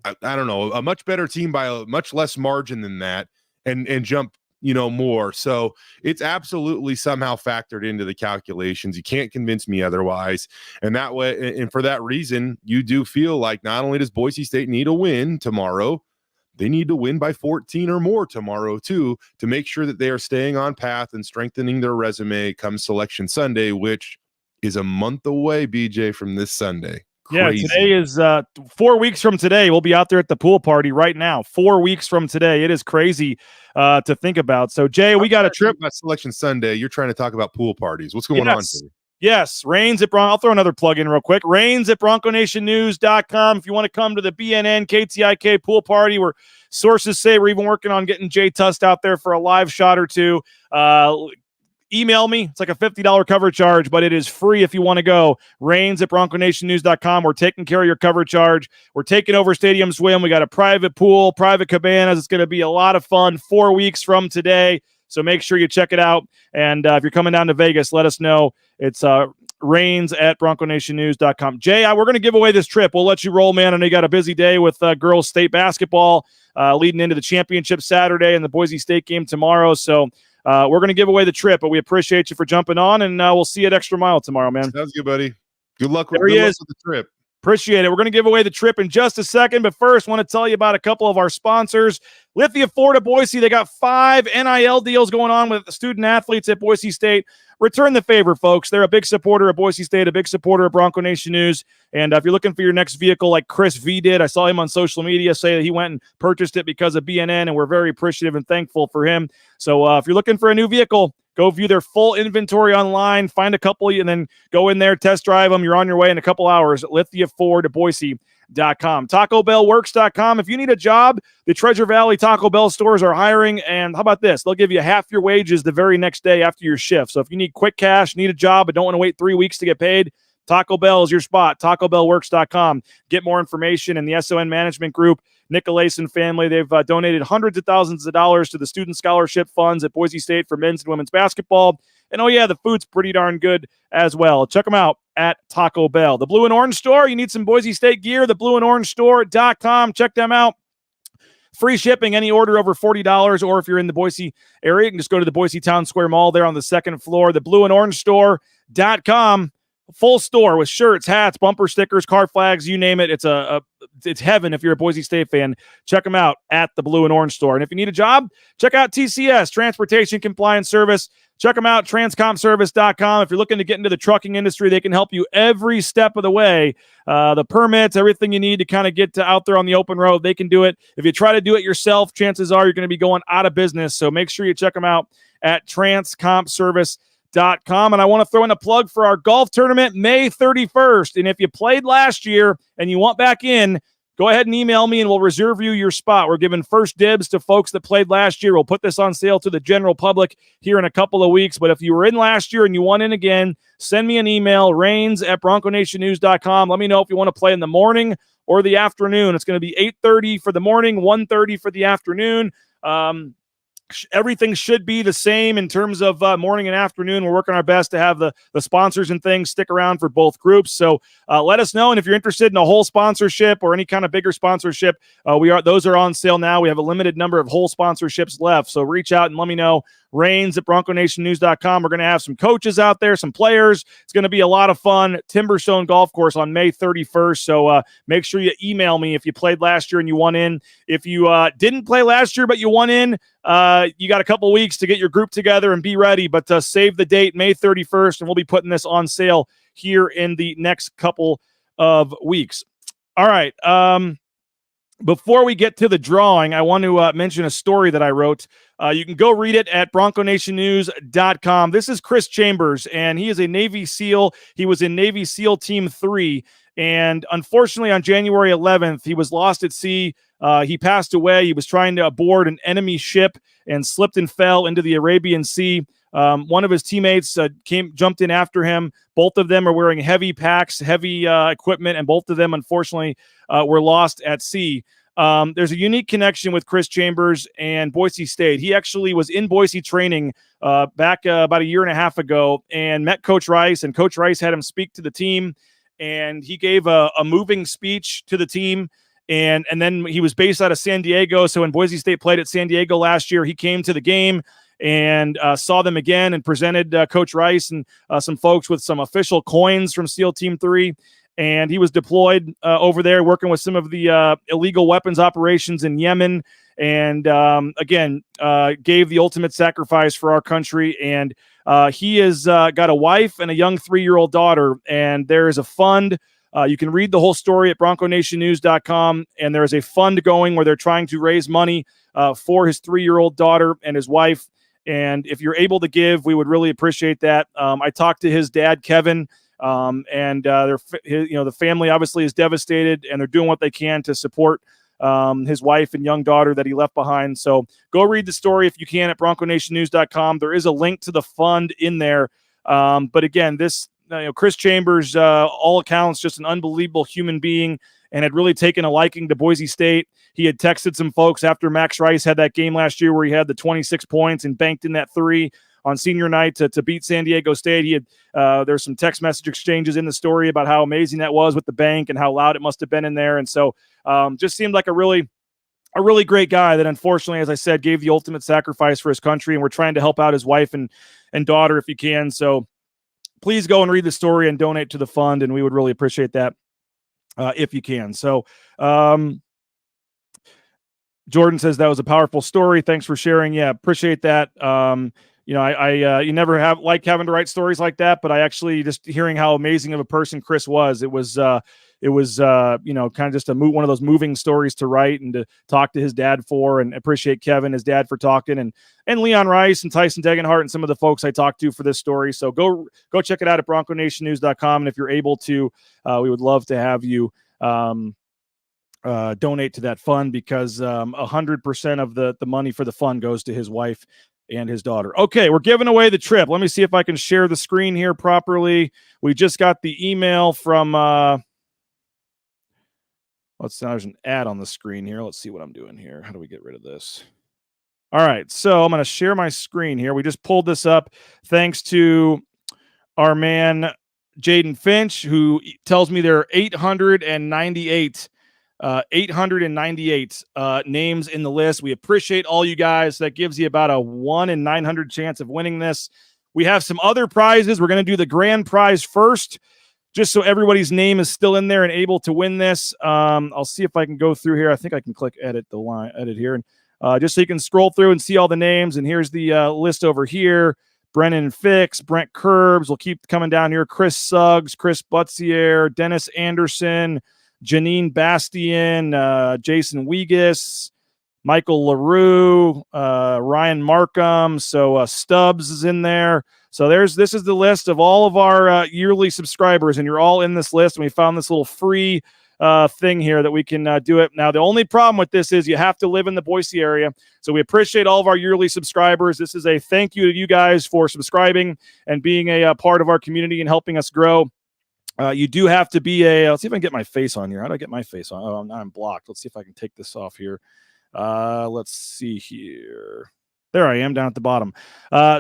I don't know, a much better team by a much less margin than that and jump, more. So it's absolutely somehow factored into the calculations. You can't convince me otherwise. And that way, and for that reason, you do feel like not only does Boise State need a win tomorrow, they need to win by 14 or more tomorrow too, to make sure that they are staying on path and strengthening their resume come Selection Sunday, which is a month away, BJ, from this Sunday. Crazy. Yeah, today is 4 weeks from today. We'll be out there at the pool party right now. 4 weeks from today. It is crazy to think about. So, Jay, we got a trip. About Selection Sunday. You're trying to talk about pool parties. What's going on today? Yes, Rains at I'll throw another plug in real quick. Rains at BroncoNationNews.com. If you want to come to the BNN KTIK pool party, where sources say we're even working on getting Jay Tust out there for a live shot or two. Email me. It's like a $50 cover charge, but it is free if you want to go. Rains at BroncoNationNews.com. We're taking care of your cover charge. We're taking over Stadium Swim. We got a private pool, private cabanas. It's going to be a lot of fun 4 weeks from today. So make sure you check it out. And if you're coming down to Vegas, let us know. It's Rains at BroncoNationNews.com. Jay, we're going to give away this trip. We'll let you roll, man. I know you got a busy day with girls state basketball leading into the championship Saturday and the Boise State game tomorrow. So we're going to give away the trip, but we appreciate you for jumping on, and we'll see you at Extra Mile tomorrow, man. Sounds good, buddy. Good luck with the trip. Appreciate it. We're going to give away the trip in just a second, but first, want to tell you about a couple of our sponsors. Lithia Ford of Boise, they got 5 NIL deals going on with student athletes at Boise State. Return the favor, folks. They're a big supporter of Boise State, a big supporter of Bronco Nation News. And if you're looking for your next vehicle like Chris V did, I saw him on social media say that he went and purchased it because of BNN, and we're very appreciative and thankful for him. So if you're looking for a new vehicle, go view their full inventory online, find a couple, and then go in there, test drive them. You're on your way in a couple hours at Lithia Ford of Boise.com. TacoBellWorks.com. If you need a job, the Treasure Valley Taco Bell stores are hiring, and how about this? They'll give you half your wages the very next day after your shift. So if you need quick cash, need a job, but don't want to wait 3 weeks to get paid, Taco Bell is your spot. TacoBellWorks.com. Get more information. And the SON Management Group, Nicolason family, they've donated hundreds of thousands of dollars to the student scholarship funds at Boise State for men's and women's basketball. And oh yeah, the food's pretty darn good as well. Check them out at Taco Bell. The Blue and Orange Store, you need some Boise State gear, theblueandorangestore.com. Check them out. Free shipping, any order over $40, or if you're in the Boise area, you can just go to the Boise Town Square Mall there on the second floor, theblueandorangestore.com. Full store with shirts, hats, bumper stickers, car flags, you name it. It's heaven if you're a Boise State fan. Check them out at the Blue and Orange Store. And if you need a job, check out TCS, Transportation Compliance Service. Check them out, transcompservice.com. If you're looking to get into the trucking industry, they can help you every step of the way. The permits, everything you need to kind of get out there on the open road, they can do it. If you try to do it yourself, chances are you're going to be going out of business. So make sure you check them out at transcompservice.com. And I want to throw in a plug for our golf tournament May 31st. And if you played last year and you want back in, go ahead and email me and we'll reserve you your spot. We're giving first dibs to folks that played last year. We'll put this on sale to the general public here in a couple of weeks. But if you were in last year and you want in again, send me an email, rains@BroncoNationNews.com. Let me know if you want to play in the morning or the afternoon. It's going to be 8:30 for the morning, 1:30 for the afternoon. Everything should be the same in terms of morning and afternoon. We're working our best to have the sponsors and things stick around for both groups. So let us know. And if you're interested in a whole sponsorship or any kind of bigger sponsorship, those are on sale now. We have a limited number of whole sponsorships left. So reach out and let me know Rains at BroncoNationNews.com. We're going to have some coaches out there, some players. It's going to be a lot of fun. Timberstone Golf Course on May 31st. So make sure you email me if you played last year and you won in. If you didn't play last year but you won in, you got a couple weeks to get your group together and be ready. But save the date, May 31st, and we'll be putting this on sale here in the next couple of weeks. All right. Before we get to the drawing, I want to mention a story that I wrote. You can go read it at BroncoNationNews.com. This is Chris Chambers, and he is a Navy SEAL. He was in Navy SEAL Team 3, and unfortunately on January 11th, he was lost at sea. He passed away. He was trying to board an enemy ship and slipped and fell into the Arabian Sea. One of his teammates jumped in after him. Both of them are wearing heavy packs, heavy equipment, and both of them, unfortunately, were lost at sea. There's a unique connection with Chris Chambers and Boise State. He actually was in Boise training back about a year and a half ago and met Coach Rice, and Coach Rice had him speak to the team, and he gave a moving speech to the team. And then he was based out of San Diego. So when Boise State played at San Diego last year, he came to the game and saw them again and presented Coach Rice and some folks with some official coins from SEAL Team 3. And he was deployed over there working with some of the illegal weapons operations in Yemen. And again, gave the ultimate sacrifice for our country. And he has got a wife and a young 3-year-old daughter. And there is a fund. You can read the whole story at BroncoNationNews.com. And there is a fund going where they're trying to raise money for his 3-year-old daughter and his wife. And if you're able to give, we would really appreciate that. I talked to his dad, Kevin, and the family obviously is devastated, and they're doing what they can to support his wife and young daughter that he left behind. So go read the story if you can at BroncoNationNews.com. There is a link to the fund in there. But again, Chris Chambers, all accounts, just an unbelievable human being, and had really taken a liking to Boise State. He had texted some folks after Max Rice had that game last year where he had the 26 points and banked in that 3 on senior night to beat San Diego State. He had there's some text message exchanges in the story about how amazing that was with the bank and how loud it must have been in there. And so just seemed like a really great guy that unfortunately, as I said, gave the ultimate sacrifice for his country. And we're trying to help out his wife and daughter if you can. So please go and read the story and donate to the fund, and we would really appreciate that if you can. So Jordan says that was a powerful story. Thanks for sharing. Yeah, appreciate that. You never have like having to write stories like that, but I actually just hearing how amazing of a person Chris was. It was kind of just one of those moving stories to write and to talk to his dad for, and appreciate Kevin, his dad, for talking, and Leon Rice and Tyson Degenhart and some of the folks I talked to for this story. So go check it out at BroncoNationNews.com. And if you're able to, we would love to have you donate to that fund, because 100% of the money for the fund goes to his wife and his daughter. Okay, we're giving away the trip. Let me see if I can share the screen here properly. We just got the email from there's an ad on the screen here. Let's see what I'm doing here. How do we get rid of this? All right, so I'm going to share my screen here. We just pulled this up thanks to our man Jaden Finch, who tells me there are 898 names in the list. We appreciate all you guys. That gives you about a 1 in 900 chance of winning this. We have some other prizes. We're going to do the grand prize first, just so everybody's name is still in there and able to win this. I'll see if I can go through here. I think I can click edit here, and just so you can scroll through and see all the names. And here's the list over here. Brennan Fix, Brent Curbs, will keep coming down here. Chris Suggs, Chris Butzier, Dennis Anderson, Janine Bastian, Jason Wegas, Michael LaRue, Ryan Markham. So Stubbs is in there. So this is the list of all of our yearly subscribers, and you're all in this list. And we found this little free thing here that we can do it. Now, the only problem with this is you have to live in the Boise area. So we appreciate all of our yearly subscribers. This is a thank you to you guys for subscribing and being a part of our community and helping us grow. You do have to be let's see if I can get my face on here. How do I get my face on? Oh, I'm blocked. Let's see if I can take this off here. Let's see here. There I am down at the bottom.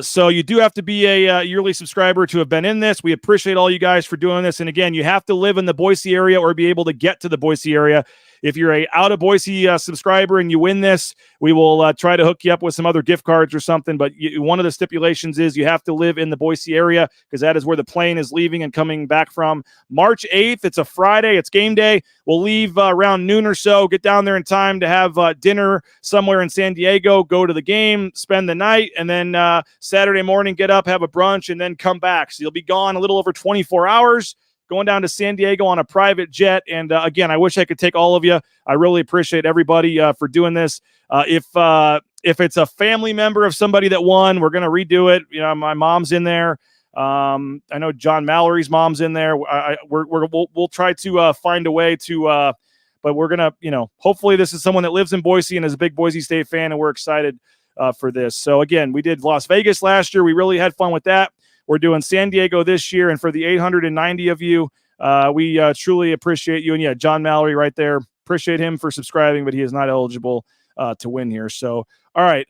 So you do have to be a yearly subscriber to have been in this. We appreciate all you guys for doing this. And again, you have to live in the Boise area or be able to get to the Boise area. if you're a out of Boise subscriber and you win this, we will try to hook you up with some other gift cards or something. But one of the stipulations is you have to live in the Boise area, because that is where the plane is leaving and coming back from. March 8th, it's a Friday, it's game day. We'll leave around noon or so, get down there in time to have dinner somewhere in San Diego, go to the game, spend the night, and then Saturday morning get up, have a brunch, and then come back. So you'll be gone a little over 24 hours. Going down to San Diego on a private jet. And again, I wish I could take all of you. I really appreciate everybody for doing this. If it's a family member of somebody that won, we're going to redo it. You know, my mom's in there. I know John Mallory's mom's in there. We'll try to find a way to, but we're going to, you know, hopefully this is someone that lives in Boise and is a big Boise State fan, and we're excited for this. So again, we did Las Vegas last year. We really had fun with that. We're doing San Diego this year, and for the 890 of you, we truly appreciate you. And yeah, John Mallory right there. Appreciate him for subscribing, but he is not eligible to win here. So, all right.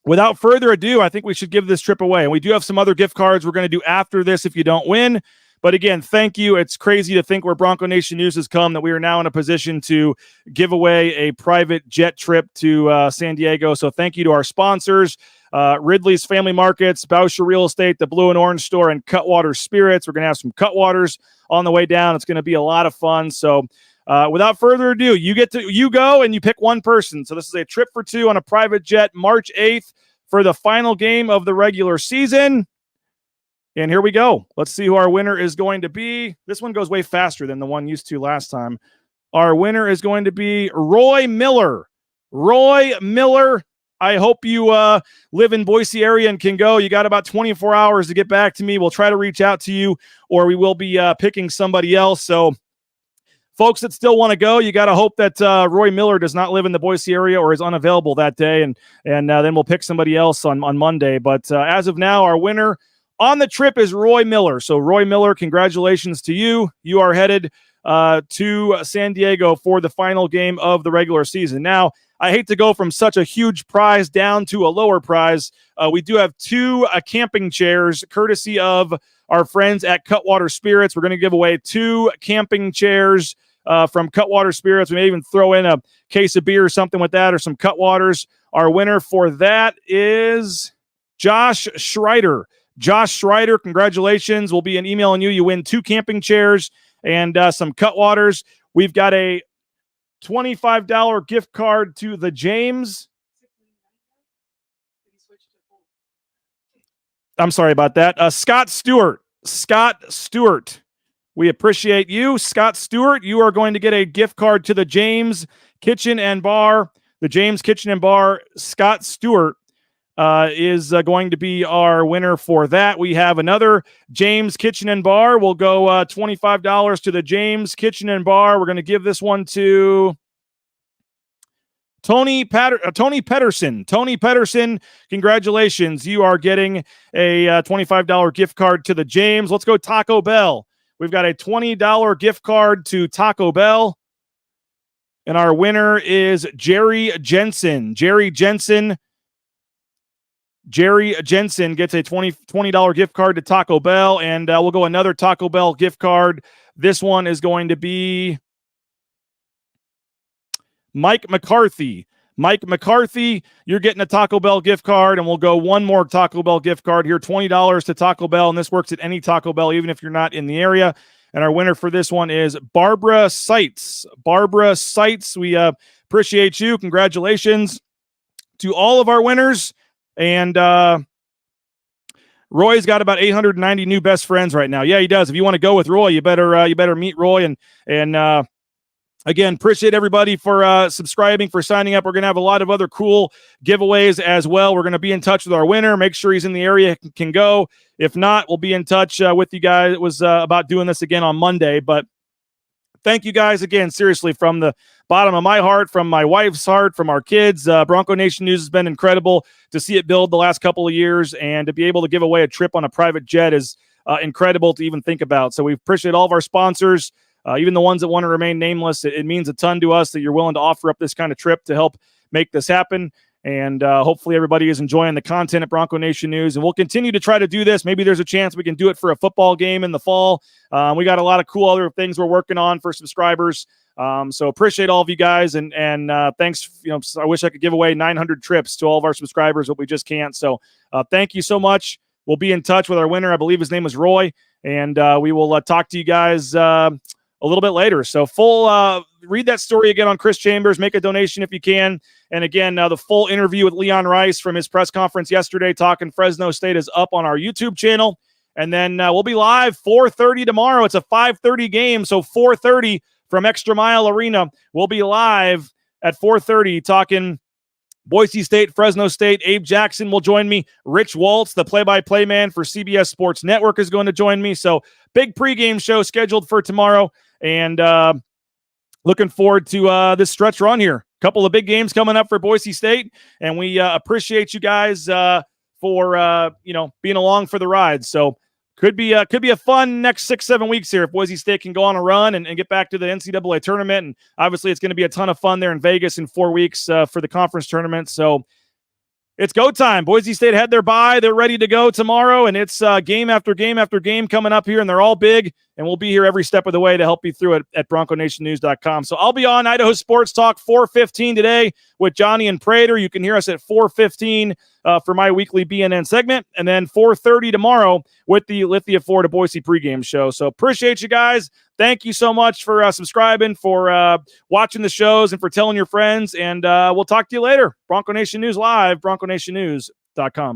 Without further ado, I think we should give this trip away. And we do have some other gift cards we're going to do after this if you don't win. But again, thank you. It's crazy to think where Bronco Nation News has come, that we are now in a position to give away a private jet trip to San Diego. So thank you to our sponsors. Ridley's Family Markets, Bauscher Real Estate, the Blue and Orange Store, and Cutwater Spirits. We're going to have some Cutwaters on the way down. It's going to be a lot of fun. So without further ado, you go and you pick one person. So this is a trip for two on a private jet, March 8th, for the final game of the regular season. And here we go. Let's see who our winner is going to be. This one goes way faster than the one used to last time. Our winner is going to be Roy Miller. Roy Miller. I hope you live in Boise area and can go. You got about 24 hours to get back to me. We'll try to reach out to you, or we will be picking somebody else. So folks that still want to go, you got to hope that Roy Miller does not live in the Boise area or is unavailable that day, and then we'll pick somebody else on Monday. But as of now, our winner on the trip is Roy Miller. So Roy Miller, congratulations to you. You are headed to San Diego for the final game of the regular season. Now, I hate to go from such a huge prize down to a lower prize. We do have two camping chairs, courtesy of our friends at Cutwater Spirits. We're going to give away two camping chairs from Cutwater Spirits. We may even throw in a case of beer or something with that, or some Cutwaters. Our winner for that is Josh Schreider. Josh Schreider, congratulations. We'll be emailing you. You win two camping chairs and some Cutwaters. We've got a $25 gift card to the James. I'm sorry about that. Scott Stewart. Scott Stewart. We appreciate you. Scott Stewart, you are going to get a gift card to the James Kitchen and Bar. The James Kitchen and Bar, Scott Stewart is going to be our winner for that. We have another James Kitchen and Bar. We'll go $25 to the James Kitchen and Bar. We're going to give this one to Tony Pedersen. Tony Pedersen, congratulations. You are getting a $25 gift card to the James. Let's go Taco Bell. We've got a $20 gift card to Taco Bell. And our winner is Jerry Jensen. Jerry Jensen gets a $20 gift card to Taco Bell, and we'll go another Taco Bell gift card. This one is going to be Mike McCarthy. Mike McCarthy, you're getting a Taco Bell gift card, and we'll go one more Taco Bell gift card here, $20 to Taco Bell, and this works at any Taco Bell, even if you're not in the area. And our winner for this one is Barbara Seitz. Barbara Seitz, we appreciate you. Congratulations to all of our winners. And Roy's got about 890 new best friends right now. Yeah, he does. If you want to go with Roy, you better meet Roy. And again, appreciate everybody for subscribing, for signing up. We're going to have a lot of other cool giveaways as well. We're going to be in touch with our winner. Make sure he's in the area, can go. If not, we'll be in touch with you guys. It was about doing this again on Monday, but thank you guys again, seriously, from the bottom of my heart, from my wife's heart, from our kids. Bronco Nation News has been incredible to see it build the last couple of years, and to be able to give away a trip on a private jet is incredible to even think about. So we appreciate all of our sponsors, even the ones that want to remain nameless. It means a ton to us that you're willing to offer up this kind of trip to help make this happen. And hopefully everybody is enjoying the content at Bronco Nation News. And we'll continue to try to do this. Maybe there's a chance we can do it for a football game in the fall. We got a lot of cool other things we're working on for subscribers. So appreciate all of you guys, and thanks. I wish I could give away 900 trips to all of our subscribers, but we just can't. So thank you so much. We'll be in touch with our winner. I believe his name was Roy, and we will talk to you guys a little bit later. So read that story again on Chris Chambers. Make a donation if you can. And again, the full interview with Leon Rice from his press conference yesterday talking Fresno State is up on our YouTube channel. And then we'll be live 4:30 tomorrow. It's a 5:30 game, so 4:30 from Extra Mile Arena. We'll be live at 4:30 talking Boise State, Fresno State. Abe Jackson will join me. Rich Waltz, the play-by-play man for CBS Sports Network, is going to join me. So big pregame show scheduled for tomorrow. And looking forward to this stretch run here. Couple of big games coming up for Boise State. And we appreciate you guys for being along for the ride. So could be a fun next 6-7 weeks here if Boise State can go on a run and get back to the NCAA tournament. And obviously it's going to be a ton of fun there in Vegas in 4 weeks for the conference tournament. So it's go time. Boise State had their bye. They're ready to go tomorrow, and it's game after game after game coming up here, and they're all big, and we'll be here every step of the way to help you through it at BroncoNationNews.com. So I'll be on Idaho Sports Talk 4:15 today with Johnny and Prater. You can hear us at 4:15 for my weekly BNN segment, and then 4:30 tomorrow with the Lithia Ford of Boise pregame show. So appreciate you guys. Thank you so much for subscribing, for watching the shows, and for telling your friends. And we'll talk to you later. Bronco Nation News Live, BroncoNationNews.com.